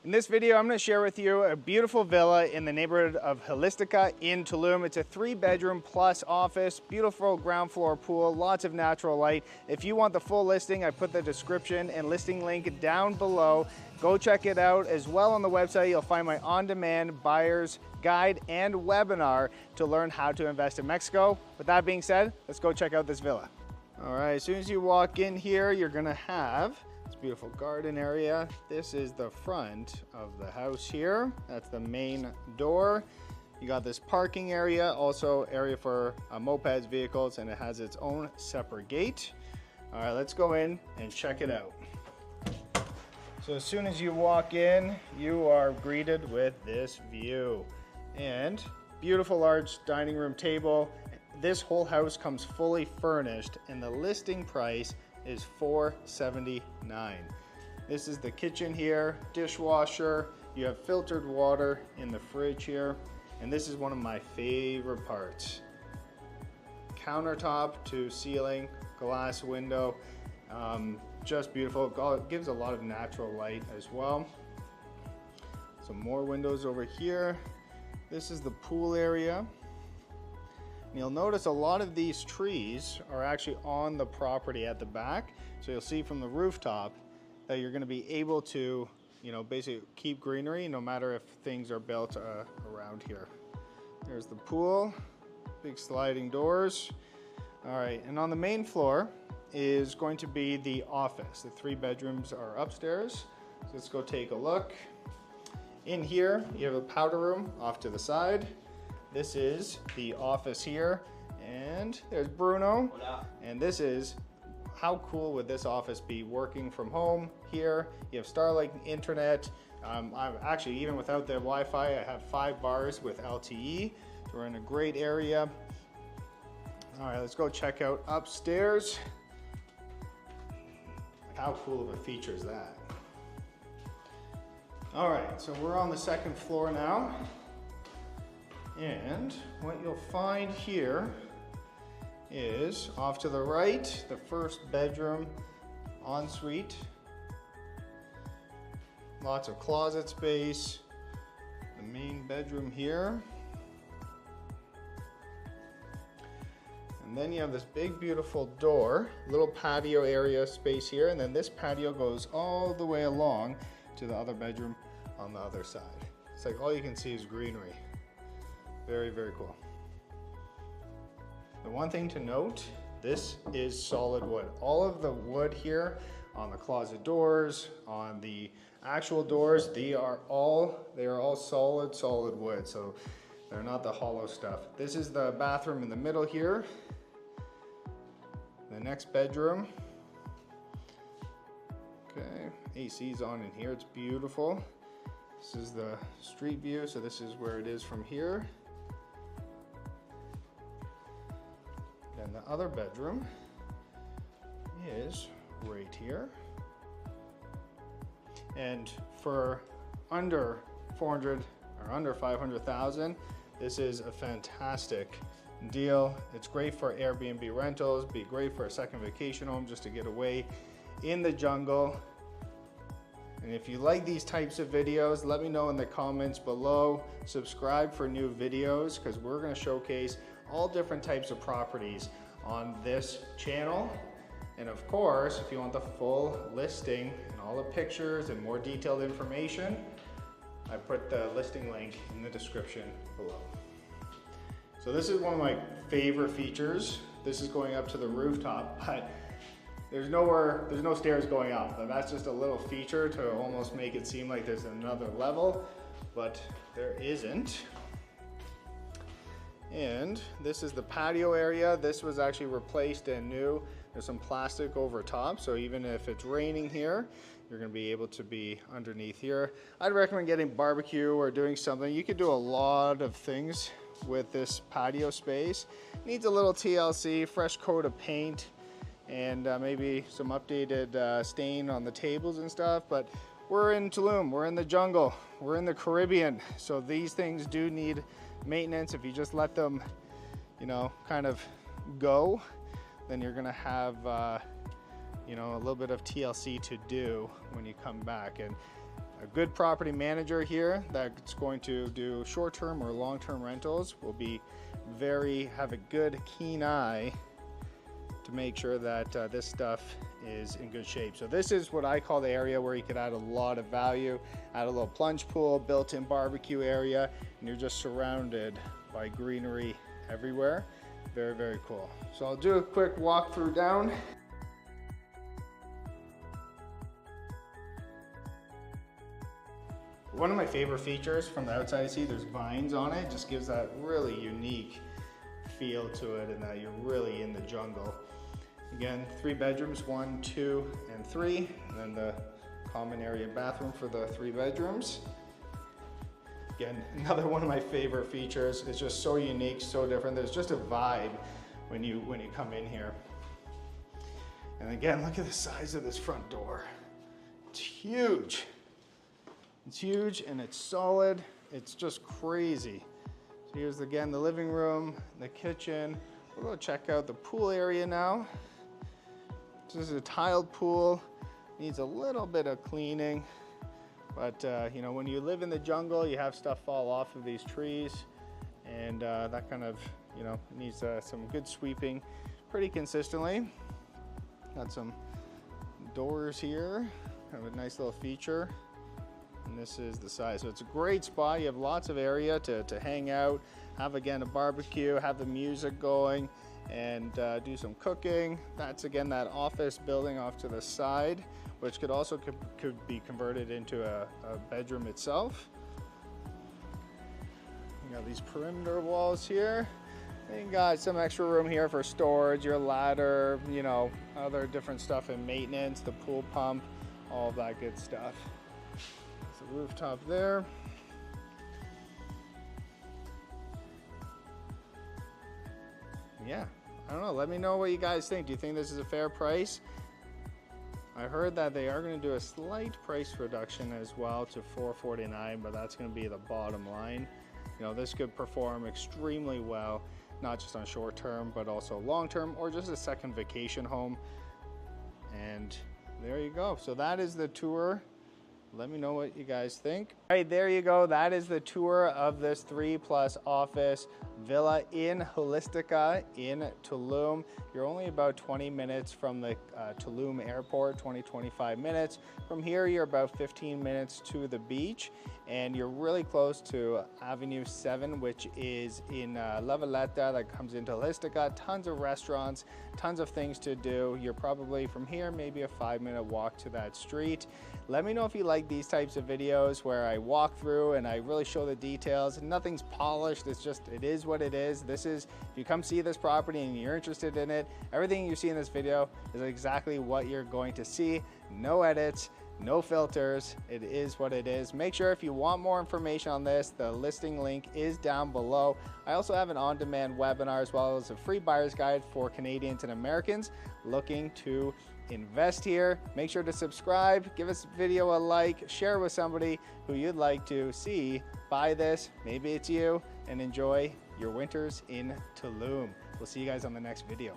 In this video, I'm going to share with you a beautiful villa in the neighborhood of Holistika in Tulum. It's a 3-bedroom plus office, beautiful ground floor pool, lots of natural light. If you want the full listing, I put the description and listing link down below. Go check it out. As well on the website, you'll find my on-demand buyer's guide and webinar to learn how to invest in Mexico. With that being said, let's go check out this villa. All right, as soon as you walk in here, you're going to have beautiful garden area. This is the front of the house here. That's the main door. You got this parking area, also area for mopeds, vehicles, and it has its own separate gate. All right, let's go in and check it out. So as soon as you walk in, you are greeted with this view and beautiful large dining room table. This whole house comes fully furnished and the listing price is $479. This is the kitchen here, dishwasher. You have filtered water in the fridge here, and this is one of my favorite parts. Countertop to ceiling, glass window, just beautiful. It gives a lot of natural light as well. Some more windows over here. This is the pool area. You'll notice a lot of these trees are actually on the property at the back. So you'll see from the rooftop that you're going to be able to, basically keep greenery no matter if things are built around here. There's the pool, big sliding doors. All right, and on the main floor is going to be the office. The 3 bedrooms are upstairs. So let's go take a look. In here, you have a powder room off to the side. This is the office here, and there's Bruno. Hola. And this is, how cool would this office be working from home here? You have Starlink internet. I've actually, even without the Wi-Fi, I have 5 bars with LTE. So we're in a great area. All right, let's go check out upstairs. How cool of a feature is that? All right, so we're on the 2nd floor now. And what you'll find here is off to the right, the 1st bedroom ensuite. Lots of closet space. The main bedroom here. And then you have this big beautiful door, little patio area space here, and then this patio goes all the way along to the other bedroom on the other side. It's like all you can see is greenery. Very, very cool. The one thing to note, this is solid wood. All of the wood here on the closet doors, on the actual doors, they are all solid wood. So they're not the hollow stuff. This is the bathroom in the middle here. The next bedroom. Okay, AC's on in here, it's beautiful. This is the street view, so this is where it is from here. And the other bedroom is right here. And for under 400 or under 500,000, this is a fantastic deal. It's great for Airbnb rentals, be great for a second vacation home just to get away in the jungle. And if you like these types of videos, let me know in the comments below. Subscribe for new videos because we're going to showcase all different types of properties on this channel. And of course, if you want the full listing and all the pictures and more detailed information, I put the listing link in the description below. So this is one of my favorite features. This is going up to the rooftop, but there's no stairs going up. And that's just a little feature to almost make it seem like there's another level, but there isn't. And this is the patio area. This was actually replaced and new. There's some plastic over top, so even if it's raining here, you're gonna be able to be underneath here. I'd recommend getting barbecue or doing something. You could do a lot of things with this patio space. Needs a little TLC, fresh coat of paint, and maybe some updated stain on the tables and stuff, but we're in Tulum, we're in the jungle, we're in the Caribbean, so these things do need maintenance. If you just let them, kind of go, then you're gonna have, a little bit of TLC to do when you come back. And A good property manager here that's going to do short-term or long-term rentals will have a good keen eye to make sure that this stuff is in good shape. So this is what I call the area where you could add a lot of value, add a little plunge pool, built-in barbecue area, and you're just surrounded by greenery everywhere. Very, very cool. So I'll do a quick walkthrough down. One of my favorite features from the outside, see there's vines on it, just gives that really unique feel to it and that you're really in the jungle. Again, 3 bedrooms, 1, 2, and 3, and then the common area bathroom for the 3 bedrooms. Again, another one of my favorite features. It's just so unique, so different. There's just a vibe when you come in here. And again, look at the size of this front door. It's huge. It's huge and it's solid. It's just crazy. So here's again the living room, the kitchen. We'll go check out the pool area now. This is a tiled pool. Needs a little bit of cleaning, but you know, when you live in the jungle, you have stuff fall off of these trees, and that kind of, you know, needs some good sweeping pretty consistently. Got some doors here. Have a nice little feature. And this is the size. So it's a great spot. You have lots of area to hang out, have again a barbecue, have the music going, and do some cooking. That's again that office building off to the side, which could also could be converted into a bedroom itself. You got these perimeter walls here. And you got some extra room here for storage, your ladder, you know, other different stuff and maintenance, the pool pump, all of that good stuff. The rooftop there. Yeah, I don't know. Let me know what you guys think. Do you think this is a fair price? I heard that they are going to do a slight price reduction as well to $449, but that's going to be the bottom line. You know, this could perform extremely well, not just on short term, but also long term, or just a second vacation home. And there you go. So that is the tour. Let me know what you guys think. All right, there you go. That is the tour of this 3+ office villa in Holistika in Tulum. You're only about 20 minutes from the Tulum airport, 20-25 minutes. From here, you're about 15 minutes to the beach, and you're really close to Avenue 7, which is in La Valletta that comes into Holistika. Tons of restaurants, tons of things to do. You're probably from here, maybe a 5-minute walk to that street. Let me know if you like these types of videos where I walk through and I really show the details. Nothing's polished, it's just, it is what it is. This is, if you come see this property and you're interested in it, everything you see in this video is exactly what you're going to see. No edits, no filters, it is what it is. Make sure if you want more information on this, the listing link is down below. I also have an on-demand webinar as well as a free buyer's guide for Canadians and Americans looking to invest here. Make sure to subscribe, give this video a like, share with somebody who you'd like to see buy this. Maybe it's you, and enjoy your winters in Tulum. We'll see you guys on the next video.